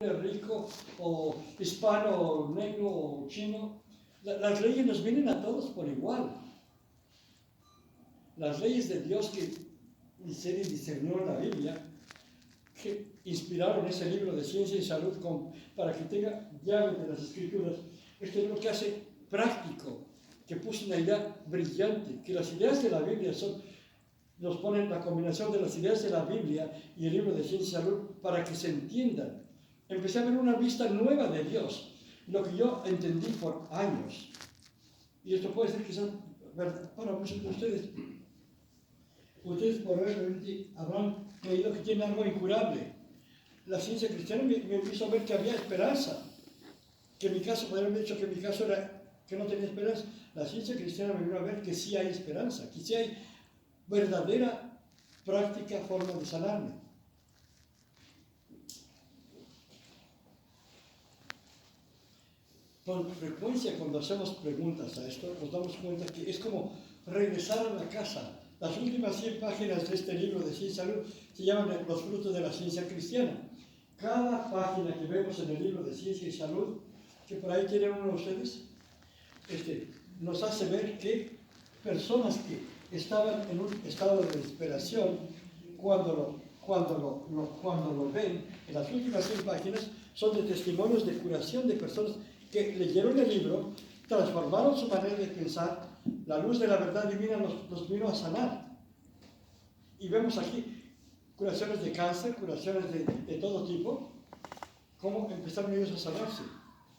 rico o hispano o negro o chino, las leyes nos vienen a todos por igual. Las leyes de Dios que Miseri discernió en la Biblia, que inspiraron ese libro de Ciencia y Salud para que tenga llave de las Escrituras. Este libro que hace práctico, que puso una idea brillante, que las ideas de la Biblia nos ponen la combinación de las ideas de la Biblia y el libro de Ciencia y Salud para que se entiendan. Empecé a ver una vista nueva de Dios, lo que yo entendí por años. Y esto puede ser quizás para muchos de ustedes. Ustedes probablemente habrán creído que tienen algo incurable. La ciencia cristiana me hizo ver que había esperanza. Que en mi caso, podrían haber dicho que mi caso era que no tenía esperanza. La ciencia cristiana me vino a ver que sí hay esperanza, que sí hay verdadera, práctica forma de sanarme. Con frecuencia, cuando hacemos preguntas a esto, nos damos cuenta que es como regresar a la casa. Las últimas 100 páginas de este libro de Ciencia y Salud se llaman Los frutos de la ciencia cristiana. Cada página que vemos en el libro de Ciencia y Salud, que por ahí tienen uno de ustedes, nos hace ver que personas que estaban en un estado de desesperación, cuando lo ven en las últimas 100 páginas, son de testimonios de curación de personas que leyeron el libro, transformaron su manera de pensar, la luz de la verdad divina los vino a sanar. Y vemos aquí curaciones de cáncer, curaciones de todo tipo, cómo empezaron ellos a sanarse,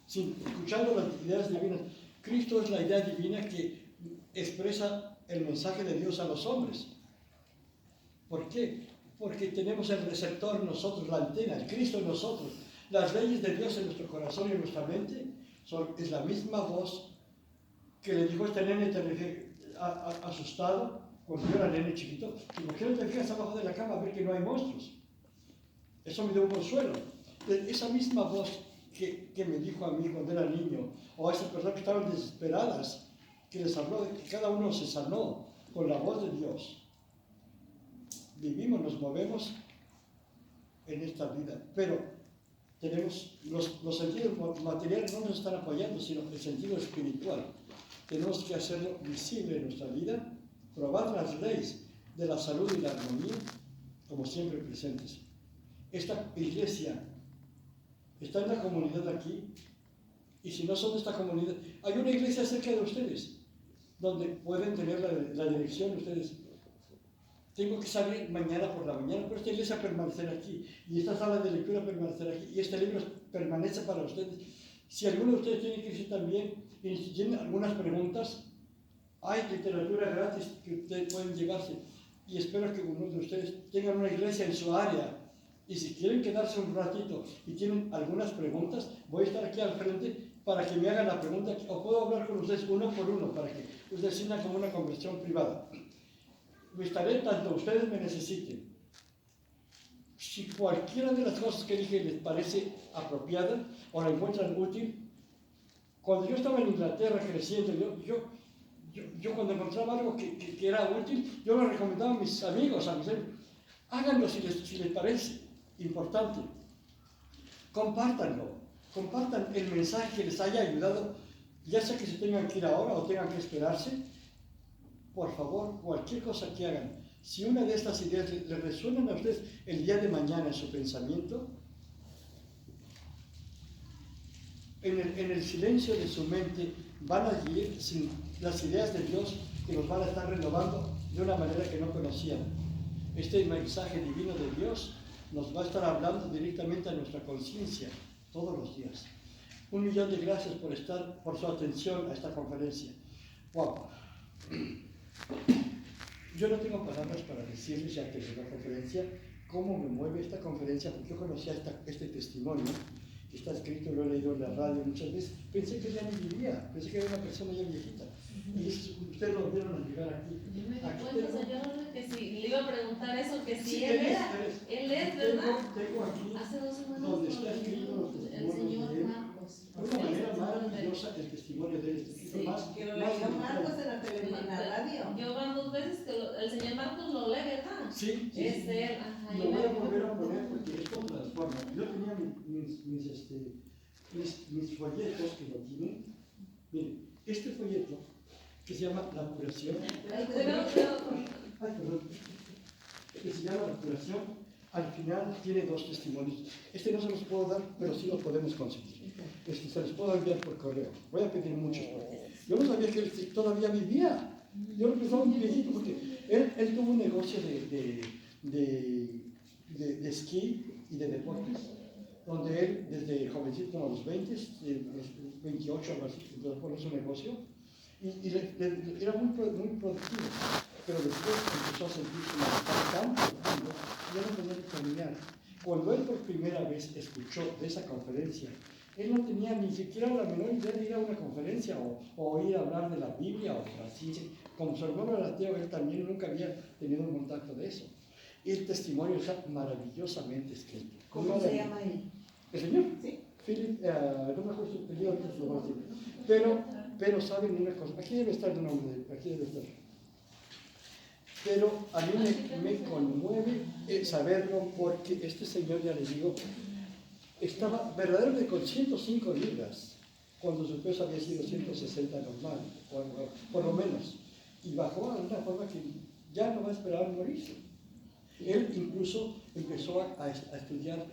escuchando las ideas divinas. Cristo es la idea divina que expresa el mensaje de Dios a los hombres. ¿Por qué? Porque tenemos el receptor en nosotros, la antena, el Cristo en nosotros. Las leyes de Dios en nuestro corazón y en nuestra mente es la misma voz que le dijo a este nene asustado, cuando yo era nene chiquito, y ¿por qué no te fijas abajo de la cama a ver que no hay monstruos? Eso me dio un consuelo. Esa misma voz que me dijo a mí cuando era niño, o a esas personas que estaban desesperadas, que les habló de que cada uno se sanó con la voz de Dios. Vivimos, nos movemos en esta vida, pero tenemos los sentidos materiales no nos están apoyando, sino el sentido espiritual. Tenemos que hacerlo visible en nuestra vida, probar las leyes de la salud y la armonía, como siempre presentes. Esta iglesia está en la comunidad aquí, y si no son de esta comunidad, hay una iglesia cerca de ustedes, donde pueden tener la dirección de ustedes. Tengo que salir mañana por la mañana, pero esta iglesia permanecerá aquí, y esta sala de lectura permanecerá aquí, y este libro permanece para ustedes. Si alguno de ustedes tiene que irse también, y si tienen algunas preguntas, hay literatura gratis que ustedes pueden llevarse, y espero que algunos de ustedes tengan una iglesia en su área, y si quieren quedarse un ratito y tienen algunas preguntas, voy a estar aquí al frente para que me hagan la pregunta, o puedo hablar con ustedes uno por uno, para que ustedes sientan como una conversación privada. Estaré tanto ustedes me necesiten. Si cualquiera de las cosas que dije les parece apropiada o la encuentran útil, cuando yo estaba en Inglaterra creciendo, yo cuando encontraba algo que era útil, yo lo recomendaba a mis amigos, háganlo si les parece importante. Compártanlo, compartan el mensaje que les haya ayudado, ya sea que se tengan que ir ahora o tengan que esperarse. Por favor, cualquier cosa que hagan, si una de estas ideas les resuenan a ustedes el día de mañana en su pensamiento, en el silencio de su mente van a ir sin las ideas de Dios que nos van a estar renovando de una manera que no conocían. Este mensaje divino de Dios nos va a estar hablando directamente a nuestra conciencia todos los días. 1.000.000 de gracias por su atención a esta conferencia. Wow. Yo no tengo palabras para decirles, ya que es la conferencia, cómo me mueve esta conferencia, porque yo conocía este testimonio, que está escrito, lo he leído en la radio muchas veces, pensé que ya ni vivía, pensé que era una persona ya viejita, y ustedes lo vieron al llegar aquí. Yo me di cuenta, señor, que si le iba a preguntar eso, que si él es, ¿verdad? Tengo aquí, hace 2 semanas, donde está escrito los el testimonios señor de él, Marcos. de una manera maravillosa el testimonio de él, Sí, que lo leyó Marcos en la radio. Yo van 2 veces que el señor Marcos lo lee, ¿verdad? Sí, sí, Es sí. él, ajá. Lo voy a volver a poner porque esto transforma. Yo tenía mis folletos que lo tienen. Miren, este folleto que se llama La Curación. Ay, cuidado. Ay, perdón. Que se llama La Curación. Al final tiene dos testimonios. Este no se los puedo dar, pero sí lo podemos conseguir. Se los puedo enviar por correo. Voy a pedir muchos porque yo no sabía que él todavía vivía. Yo lo pensaba un viejito porque él tuvo un negocio de esquí y de deportes, donde él desde jovencito, como a los 20, 28 algo así, entonces pone su negocio y era muy productivo, pero después empezó a sentirse tan profundo, ya no podía ni caminar. Cuando él por primera vez escuchó de esa conferencia, él no tenía ni siquiera la menor idea de ir a una conferencia o ir a hablar de la Biblia o de la ciencia. Como su hermano era ateo, él también nunca había tenido un contacto de eso. Y el testimonio está maravillosamente escrito. ¿Cómo se llama él? ¿El señor? Sí. Philip, no me acuerdo su apellido, ahorita se lo voy a decir. Pero saben una cosa, aquí debe estar el nombre de él, aquí debe estar. Pero a mí me conmueve saberlo porque este señor, ya les digo, estaba verdaderamente con 105 libras, cuando su peso había sido 160 normal, por lo menos. Y bajó de una forma que ya no va a esperar morirse. Él incluso empezó a estudiar,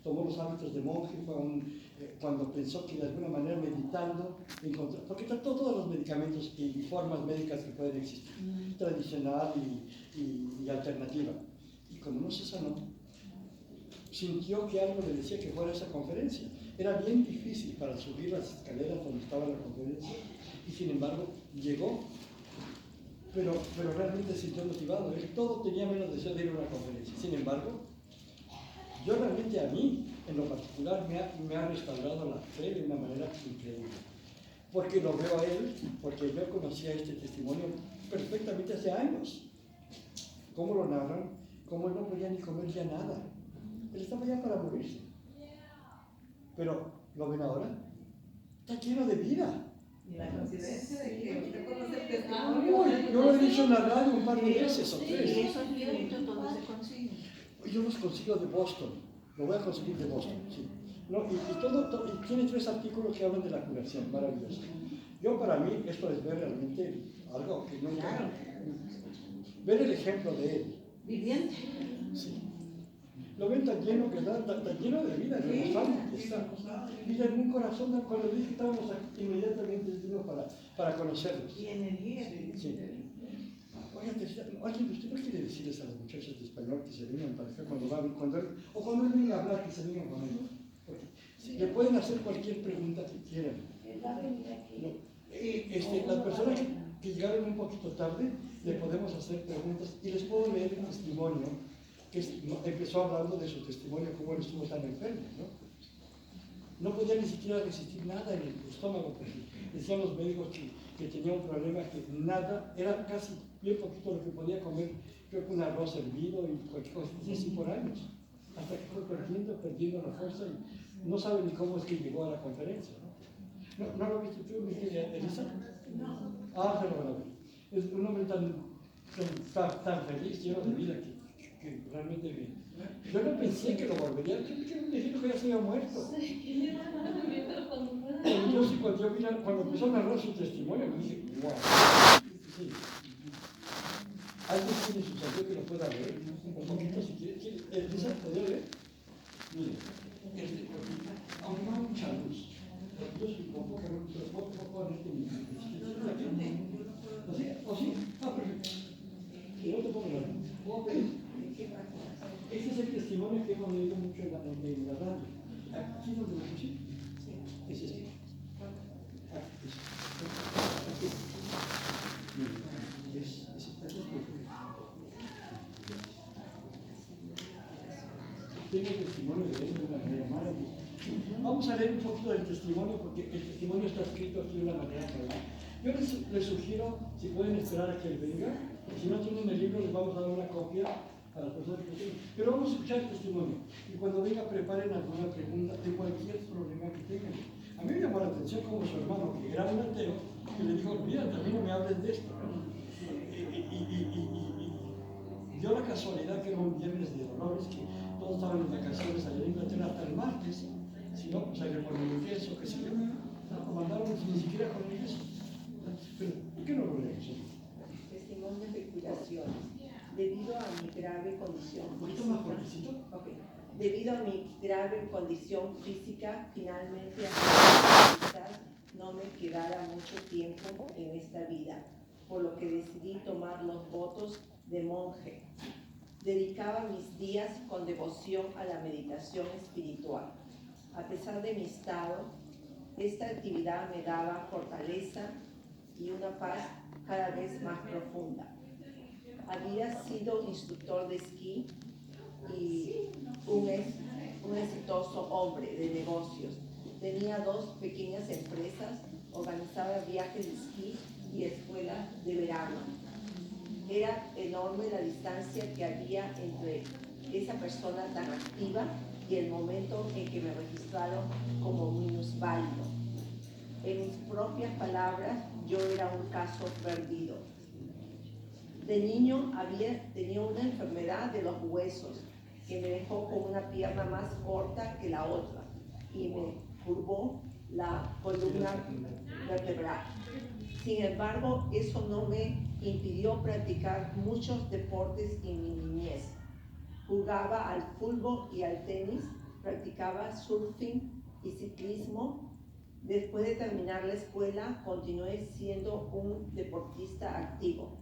tomó los hábitos de monje, cuando pensó que de alguna manera meditando, porque trató todos los medicamentos y formas médicas que pueden existir, tradicional y alternativa. Y como no se sanó, sintió que algo le decía que fuera a esa conferencia. Era bien difícil para subir las escaleras donde estaba la conferencia, y sin embargo llegó. Pero realmente se sintió motivado. Él todo tenía menos deseo de ir a una conferencia. Sin embargo, yo realmente a mí, en lo particular, me ha restaurado la fe de una manera increíble. Porque lo veo a él, porque yo conocía este testimonio perfectamente hace años. Cómo lo narran, cómo él no podía ni comer ya nada. Él estaba ya para morirse. Pero, ¿lo ven ahora? Está lleno de vida. Y la coincidencia de que usted conoce el testimonio. Uy, yo lo he dicho en la radio un par de veces o ¿Y tres. esos libros dónde se consiguen? Yo los consigo de Boston, lo voy a conseguir de Boston, sí. ¿No? Y tiene 3 artículos que hablan de la curación, maravilloso. Yo para mí esto es ver realmente algo que no... Claro. Ver el ejemplo de él. Viviente. Sí. Lo ven tan lleno, ¿verdad? Tan lleno de vida, rebosante que está. Mira, en un corazón, cuando dije que estábamos aquí, inmediatamente vino para conocerlos. Y energía. Sí. Oye, ¿usted no quiere decirles a los muchachos de español que se vengan para acá cuando él venga a hablar, que se vengan con él? Porque sí, le pueden hacer cualquier pregunta que quieran. Las personas que llegaron un poquito tarde, le podemos hacer preguntas y les puedo leer el testimonio, que empezó hablando de su testimonio, cómo él estuvo tan enfermo, ¿no? No podía ni siquiera resistir nada en el estómago, porque decían los médicos que tenía un problema que nada, era casi bien poquito lo que podía comer, creo que un arroz hervido y cualquier cosa así por años, hasta que fue perdiendo la fuerza y no sabe ni cómo es que llegó a la conferencia, ¿no? ¿No lo viste tú, Elisa? No. Ah, pero van a ver. Es un hombre tan feliz, lleno de vida, que realmente yo no pensé que lo volvería, yo pensé que era un viejito que ya se había muerto. Pero sí, cuando empezó a narrar su testimonio, me dije, wow. Sí. ¿Alguien tiene su sentido que lo pueda leer? Un poquito si quiere. ¿Elisa, podría leer? Mire, aunque no hay mucha luz, yo soy con poca luz, pero puedo poner ¿Así? ¿O sí? Ah, perfecto. Y no te pongo la luz. Este es el testimonio que hemos leído mucho en la radio. ¿Aquí es donde lo puse? Sí. Es este. Aquí. Tengo el testimonio de él de una manera maravillosa. Vamos a leer un poquito del testimonio porque el testimonio está escrito aquí de una manera clara. Yo les sugiero, si pueden esperar a que él venga, si no tienen el libro les vamos a dar una copia a las personas que tienen. Pero vamos a escuchar el testimonio y cuando venga preparen alguna pregunta de cualquier problema que tengan. A mí me llamó la atención como su hermano, que era un ateo, que le dijo, mira, también no me hables de esto, ¿no? Y dio la casualidad que era un viernes de dolores, que todos estaban en vacaciones allá en Inglaterra hasta el martes, si no, pues hay que poner el yeso, qué sé yo, lo mandaron ni siquiera con el yeso. Pero, ¿por qué no lo leemos? Testimonio de curaciones. Debido a mi grave condición Un poquito más física, fuertecito. debido a mi grave condición física, finalmente quizás no me quedara mucho tiempo en esta vida, por lo que decidí tomar los votos de monje. Dedicaba mis días con devoción a la meditación espiritual. A pesar de mi estado, esta actividad me daba fortaleza y una paz cada vez más profunda. Había sido instructor de esquí y un exitoso hombre de negocios. Tenía 2 pequeñas empresas, organizaba viajes de esquí y escuelas de verano. Era enorme la distancia que había entre esa persona tan activa y el momento en que me registraron como minusválido. En mis propias palabras, yo era un caso perdido. De niño tenía una enfermedad de los huesos que me dejó con una pierna más corta que la otra y me curvó la columna vertebral. Sin embargo, eso no me impidió practicar muchos deportes en mi niñez. Jugaba al fútbol y al tenis, practicaba surfing y ciclismo. Después de terminar la escuela, continué siendo un deportista activo.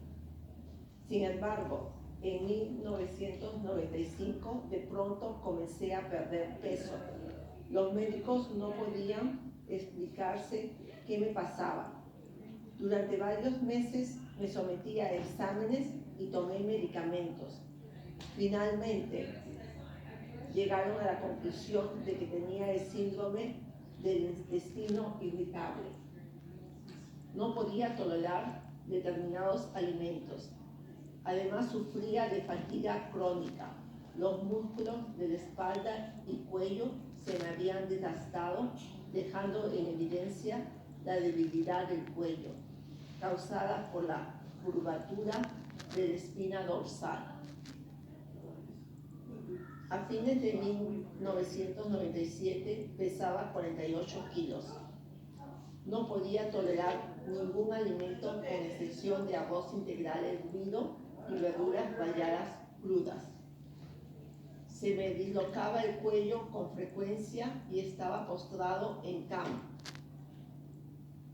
Sin embargo, en 1995 de pronto comencé a perder peso. Los médicos no podían explicarse qué me pasaba. Durante varios meses me sometí a exámenes y tomé medicamentos. Finalmente, llegaron a la conclusión de que tenía el síndrome del intestino irritable. No podía tolerar determinados alimentos. Además, sufría de fatiga crónica. Los músculos de la espalda y cuello se me habían desgastado, dejando en evidencia la debilidad del cuello, causada por la curvatura de la espina dorsal. A fines de 1997 pesaba 48 kilos. No podía tolerar ningún alimento con excepción de arroz integral hervido y verduras ralladas crudas. Se me dislocaba el cuello con frecuencia y estaba postrado en cama.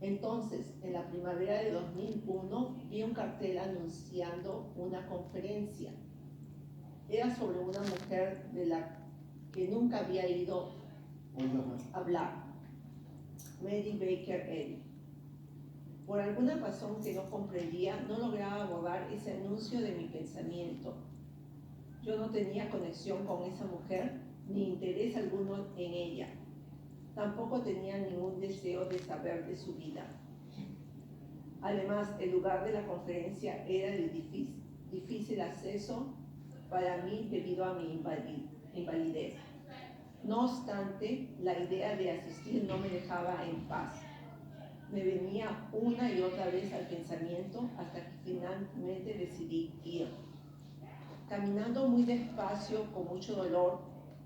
Entonces, en la primavera de 2001, vi un cartel anunciando una conferencia. Era sobre una mujer de la que nunca había oído hablar, Mary Baker Eddy. Por alguna razón que no comprendía, no lograba borrar ese anuncio de mi pensamiento. Yo no tenía conexión con esa mujer, ni interés alguno en ella. Tampoco tenía ningún deseo de saber de su vida. Además, el lugar de la conferencia era de difícil acceso para mí debido a mi invalidez. No obstante, la idea de asistir no me dejaba en paz. Me venía una y otra vez al pensamiento hasta que finalmente decidí ir. Caminando muy despacio, con mucho dolor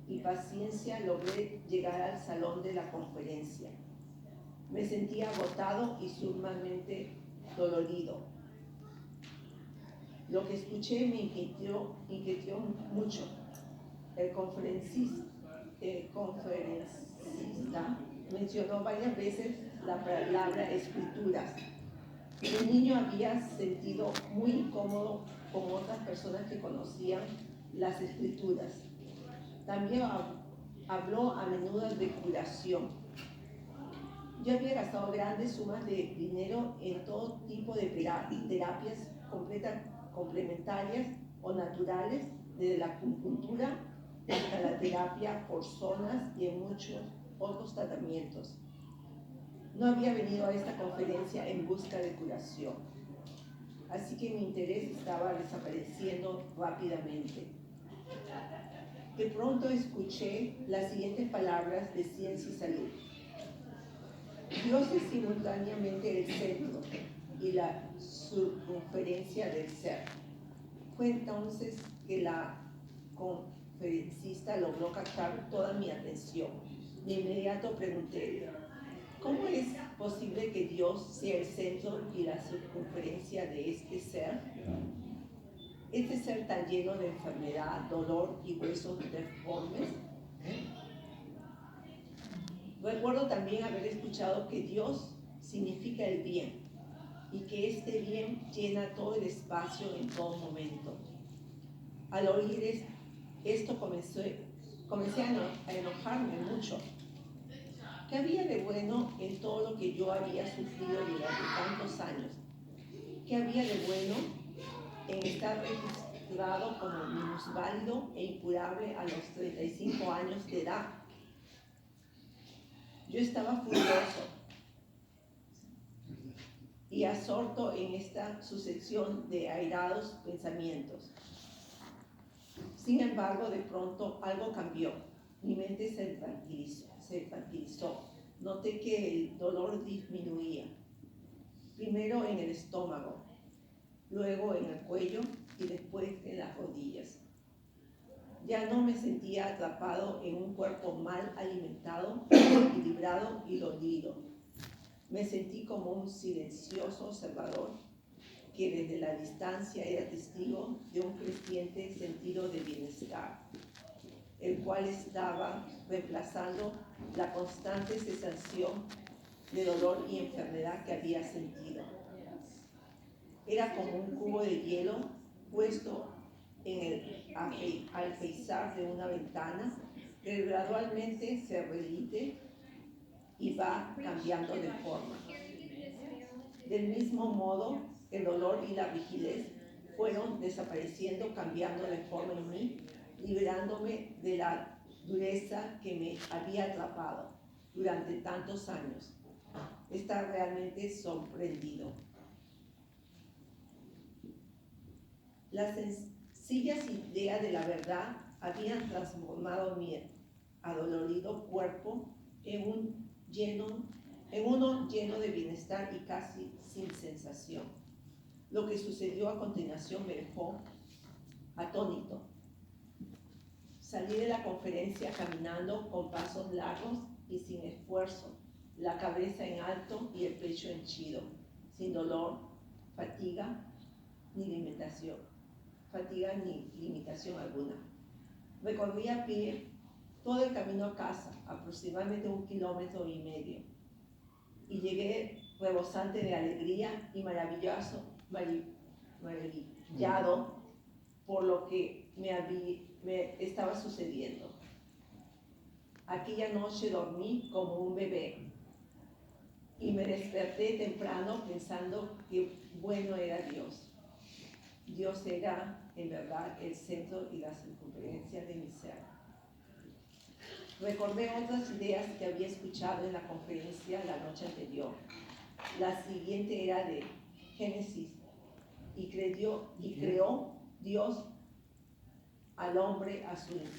y paciencia, logré llegar al salón de la conferencia. Me sentía agotado y sumamente dolorido. Lo que escuché me inquietó mucho. El conferencista mencionó varias veces la palabra escrituras. De niño había sentido muy incómodo con otras personas que conocían las escrituras. También habló a menudo de curación. Yo había gastado grandes sumas de dinero en todo tipo de terapias complementarias o naturales, desde la acupuntura hasta la terapia por zonas y en muchos otros tratamientos. No había venido a esta conferencia en busca de curación, así que mi interés estaba desapareciendo rápidamente. De pronto escuché las siguientes palabras de Ciencia y Salud. Dios es simultáneamente el centro y la circunferencia del ser. Fue entonces que la conferencista logró captar toda mi atención. De inmediato pregunté, ¿cómo es posible que Dios sea el centro y la circunferencia de este ser? Este ser tan lleno de enfermedad, dolor y huesos deformes. Recuerdo también haber escuchado que Dios significa el bien y que este bien llena todo el espacio en todo momento. Al oír esto comencé a enojarme mucho. ¿Qué había de bueno en todo lo que yo había sufrido durante tantos años? ¿Qué había de bueno en estar registrado como minusválido e incurable a los 35 años de edad? Yo estaba furioso y absorto en esta sucesión de airados pensamientos. Sin embargo, de pronto algo cambió. Mi mente se tranquilizó. Noté que el dolor disminuía. Primero en el estómago, luego en el cuello y después en las rodillas. Ya no me sentía atrapado en un cuerpo mal alimentado, equilibrado y dolido. Me sentí como un silencioso observador que desde la distancia era testigo de un creciente sentido de bienestar, el cual estaba reemplazando la constante sensación de dolor y enfermedad que había sentido. Era como un cubo de hielo puesto en el alféizar de una ventana que gradualmente se derrite y va cambiando de forma. Del mismo modo, el dolor y la rigidez fueron desapareciendo, cambiando de forma en mí, liberándome de la dureza que me había atrapado durante tantos años. Estaba realmente sorprendido. Las sencillas ideas de la verdad habían transformado mi adolorido cuerpo en uno lleno de bienestar y casi sin sensación. Lo que sucedió a continuación me dejó atónito. Salí de la conferencia caminando con pasos largos y sin esfuerzo, la cabeza en alto y el pecho henchido, sin dolor, fatiga ni limitación alguna. Recorrí a pie todo el camino a casa, aproximadamente 1,5 kilómetros, y llegué rebosante de alegría y maravillado por lo que me estaba sucediendo. Aquella noche dormí como un bebé y me desperté temprano pensando que bueno era Dios. Dios era en verdad el centro y la circunferencia de mi ser. Recordé otras ideas que había escuchado en la conferencia la noche anterior. La siguiente era de Génesis y creó Dios al hombre a su imagen.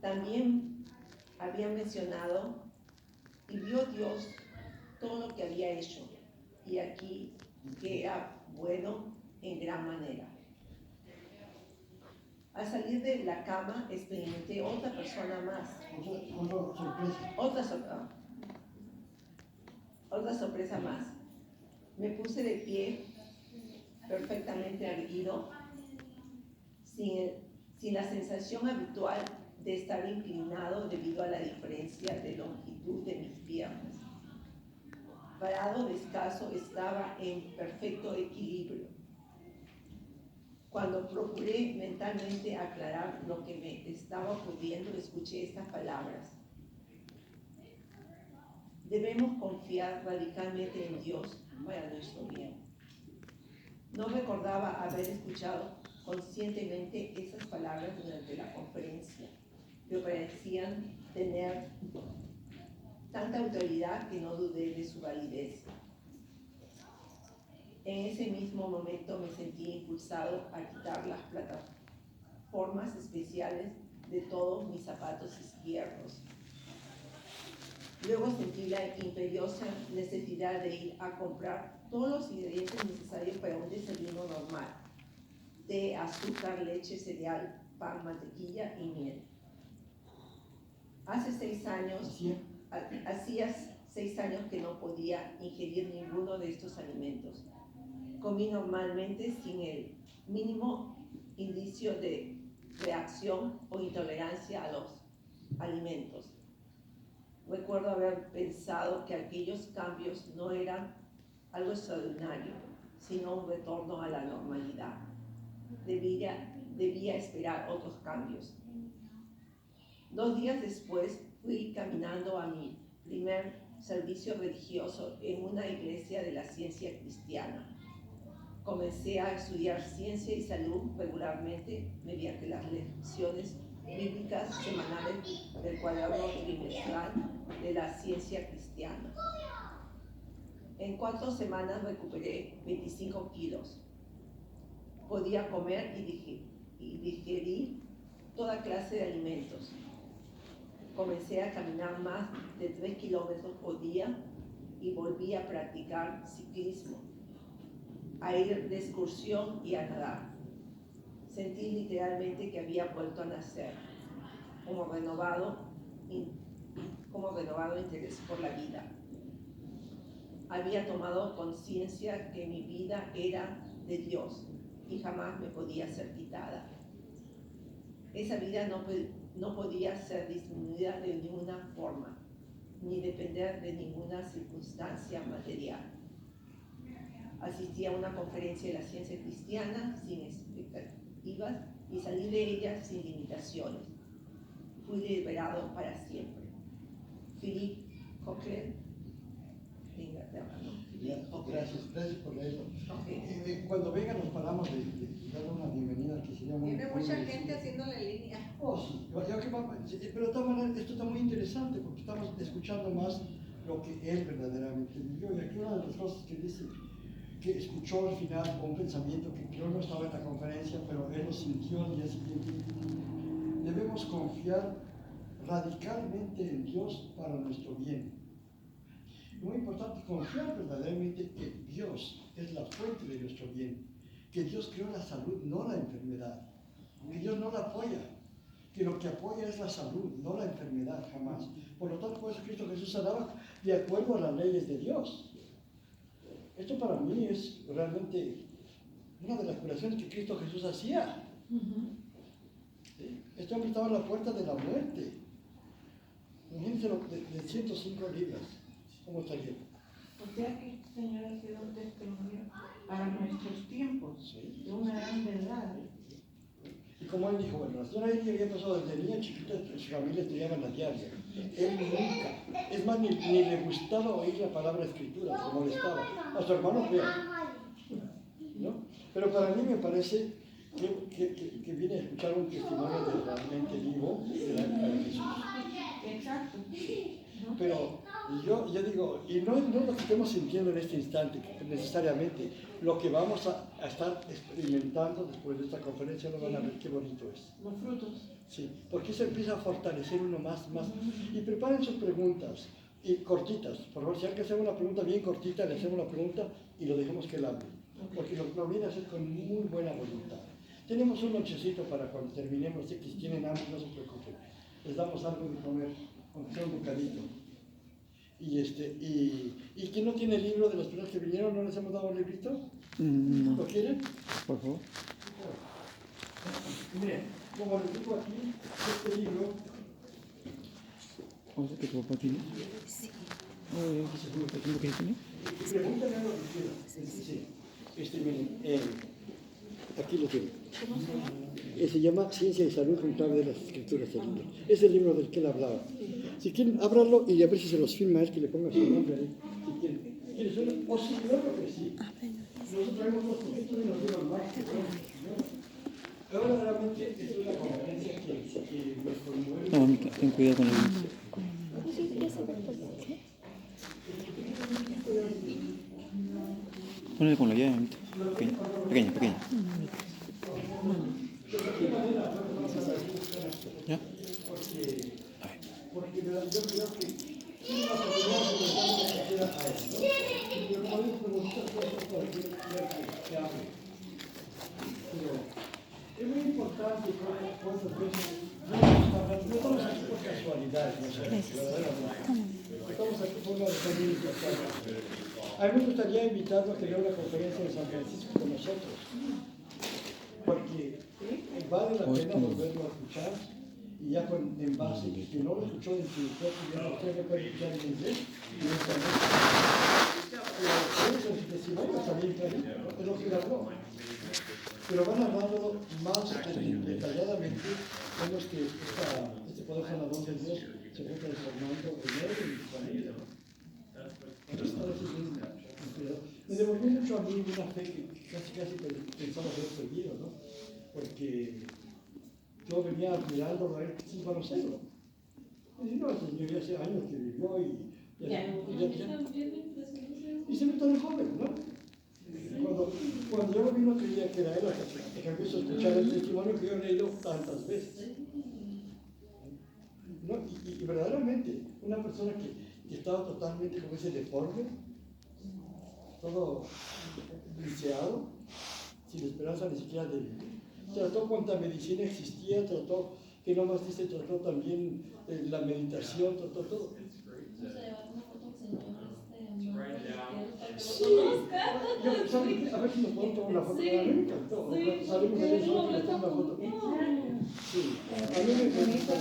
También había mencionado y vio Dios todo lo que había hecho y aquí que era bueno en gran manera. Al salir de la cama experimenté otra persona más. Otra sorpresa más. Me puse de pie perfectamente erguido, sin la sensación habitual de estar inclinado debido a la diferencia de longitud de mis piernas. Parado descalzo estaba en perfecto equilibrio. Cuando procuré mentalmente aclarar lo que me estaba ocurriendo, escuché estas palabras. Debemos confiar radicalmente en Dios para nuestro bien. No recordaba haber escuchado conscientemente esas palabras durante la conferencia, pero parecían tener tanta autoridad que no dudé de su validez. En ese mismo momento me sentí impulsado a quitar las plataformas especiales de todos mis zapatos izquierdos. Luego sentí la imperiosa necesidad de ir a comprar todos los ingredientes necesarios para un desayuno normal. té, azúcar, leche, cereal, pan, mantequilla y miel. Hacía 6 años que no podía ingerir ninguno de estos alimentos. Comí normalmente sin el mínimo indicio de reacción o intolerancia a los alimentos. Recuerdo haber pensado que aquellos cambios no eran algo extraordinario, sino un retorno a la normalidad. Debía esperar otros cambios. 2 días después fui caminando a mi primer servicio religioso en una iglesia de la ciencia cristiana. Comencé a estudiar ciencia y salud regularmente mediante las lecciones bíblicas semanales del cuaderno trimestral de la ciencia cristiana. En 4 semanas recuperé 25 kilos. Podía comer y digerir toda clase de alimentos. Comencé a caminar más de 3 kilómetros por día y volví a practicar ciclismo, a ir de excursión y a nadar. Sentí literalmente que había vuelto a nacer, como renovado interés por la vida. Había tomado conciencia que mi vida era de Dios y jamás me podía ser quitada. Esa vida no podía ser disminuida de ninguna forma, ni depender de ninguna circunstancia material. Asistí a una conferencia de la ciencia cristiana sin expectativas y salí de ella sin limitaciones. Fui liberado para siempre. Philip Cochlear, de Inglaterra, ¿no? Gracias por eso. Okay. Cuando vengan nos paramos de dar una bienvenida que sería muy... Tiene mucha gente haciéndole línea. Oh, sí. Pero de todas maneras, esto está muy interesante porque estamos escuchando más lo que él verdaderamente vivió. Y aquí una de las cosas que dice, que escuchó al final un pensamiento que creo no estaba en la conferencia, pero él lo sintió al día siguiente. Debemos confiar radicalmente en Dios para nuestro bien. Muy importante confiar verdaderamente que Dios es la fuente de nuestro bien, que Dios creó la salud, no la enfermedad, que Dios no la apoya, que lo que apoya es la salud, no la enfermedad, jamás. Por lo tanto, por eso Cristo Jesús sanaba de acuerdo a las leyes de Dios. Esto para mí es realmente una de las curaciones que Cristo Jesús hacía. ¿Sí? Este hombre estaba a la puerta de la muerte. Imagínense de 105 libras. ¿Cómo estaría? O sea que este Señor ha sido un testimonio para nuestros tiempos, Sí. de una gran verdad. Y como él dijo, bueno, la señora Eli había pasado desde niña chiquita, su familia estudiaba la diaria. Él nunca, es más, ni le gustaba oír la palabra escritura, se molestaba. A su hermano peor. ¿No? Pero para mí me parece que viene a escuchar un testimonio de realmente vivo de la época de Jesús. Exacto. ¿No? Pero yo digo, y no lo que estemos sintiendo en este instante, necesariamente, lo que vamos a estar experimentando después de esta conferencia, lo van a ver qué bonito es. Los frutos. Sí, porque se empieza a fortalecer uno más. Y preparen sus preguntas, y cortitas. Por favor, si alguien hace una pregunta bien cortita, le hacemos la pregunta y lo dejamos que él hable. Porque lo viene a hacer con muy buena voluntad. Tenemos un nochecito para cuando terminemos, si tienen hambre, no se preocupen. Les damos algo de comer, aunque sea un bocadito. Y quien no tiene el libro de las personas que vinieron, ¿no les hemos dado un librito? No, ¿Lo quieren? por favor. Miren, como les digo aquí, este libro... ¿Vamos a que tu papá tiene? Sí. ¿Un poquito tiene? Pregúntame lo que quieran. Sí. Miren, aquí lo tengo. Se llama Ciencia y Salud Contable de las Escrituras del Libro. Es el libro del que él hablaba. Si quieren, ábranlo y a ver si se los firma él, que le ponga su nombre ahí. Si quieren. ¿Quieres uno? O si claro que sí. Nosotros traemos los poquitos y nos llevan más. Ahora realmente es una conferencia que nos conmueve. No, ten cuidado con el libro. Ponlo ya, mamita. Pequeña. ¿Ya? Porque yo creo que sí, la sociedad se queda a él, ¿no? Y como digo, muchas cosas por aquí, que hable. Pero Es muy importante cuántas veces no estamos aquí por casualidad, verdaderamente. Estamos aquí por una familia. A mí me gustaría invitarlo a que vea una conferencia en San Francisco con nosotros, porque vale la pena volverlo a escuchar y ya en base, que no lo escuchó en su propio idioma, usted lo puede escuchar en inglés y en español. Pero el testimonio también clarito, es lo que él habló. Pero van narrándolo más detalladamente cómo es que este poder sanador de Dios se fue transformando en él y en su familia. Entonces, me devolvió mucho a mí una fe que casi pensaba haber perdido, ¿no? Porque yo venía admirándolo a él sin conocerlo. Y no, el señor ya hace años que vivió y se ve tan joven, ¿no? Cuando yo lo vi no creía que era él, hasta que empiezo a escuchar el testimonio que yo he leído tantas veces. ¿No? Y verdaderamente, una persona que estaba totalmente como ese deforme, todo lisiado, sin esperanza ni siquiera de vivir. Trató cuanta medicina existía, trató, que no más dice, trató también la meditación, trató todo. Sí, yo, a ver si nos podemos tomar una foto. A mí me encantó. Salimos de eso y le tomo una foto. Sí, a mí me encantó.